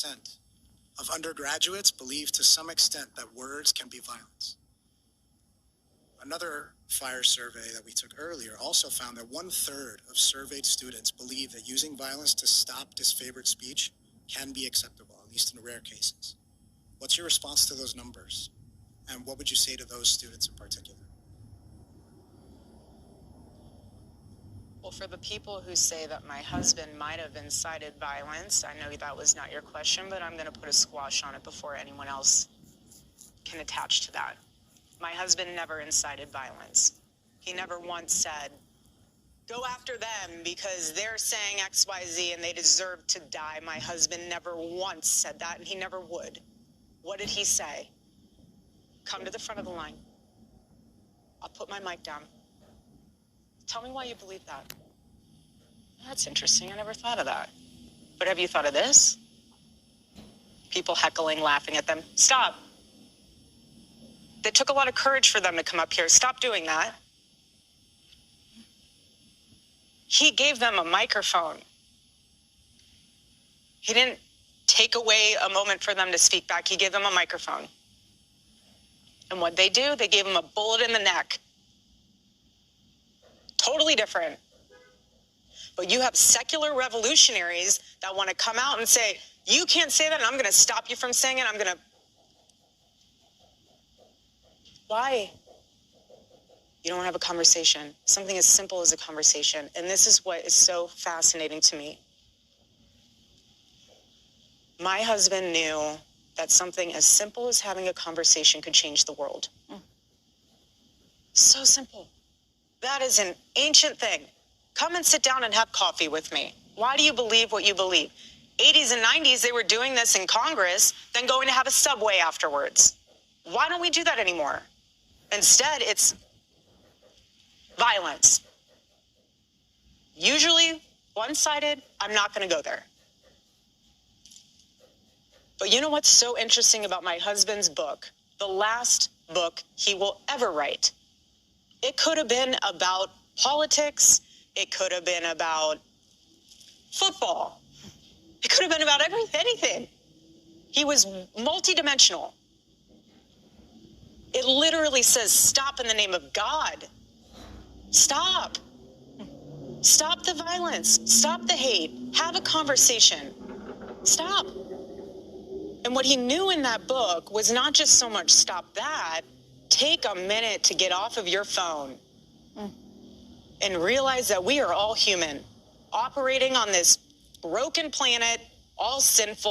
of undergraduates believe to some extent that words can be violence. Another fire survey that we took earlier also found that 1/3 of surveyed students believe that using violence to stop disfavored speech can be acceptable, at least in rare cases. What's your response to those numbers? And what would you say to those students in particular? Well, for the people who say that my husband might have incited violence, I know that was not your question, but I'm going to put a squash on it before anyone else can attach to that. My husband never incited violence. He never once said, go after them because they're saying X, Y, Z and they deserve to die. My husband never once said that, and he never would. What did he say? Come to the front of the line. I'll put my mic down. Tell me why you believe that. That's interesting. I never thought of that. But have you thought of this? People heckling, laughing at them. Stop. It took a lot of courage for them to come up here. Stop doing that. He gave them a microphone. He didn't take away a moment for them to speak back. He gave them a microphone. And what they do, they gave him a bullet in the neck. Totally different. But you have secular revolutionaries that want to come out and say, you can't say that, and I'm going to stop you from saying it. I'm going to... Why? You don't have a conversation. Something as simple as a conversation. And this is what is so fascinating to me. My husband knew that something as simple as having a conversation could change the world. So simple. That is an ancient thing. Come and sit down and have coffee with me. Why do you believe what you believe? 80s and 90s, they were doing this in Congress, then going to have a Subway afterwards. Why don't we do that anymore? Instead, it's violence. Usually one-sided. I'm not going to go there. But you know what's so interesting about my husband's book? The last book he will ever write. It could have been about politics. It could have been about football. It could have been about anything. He was multidimensional. It literally says, stop in the name of God. Stop. Stop the violence. Stop the hate. Have a conversation. Stop. And what he knew in that book was not just so much stop that, take a minute to get off of your phone and realize that we are all human, operating on this broken planet, all sinful,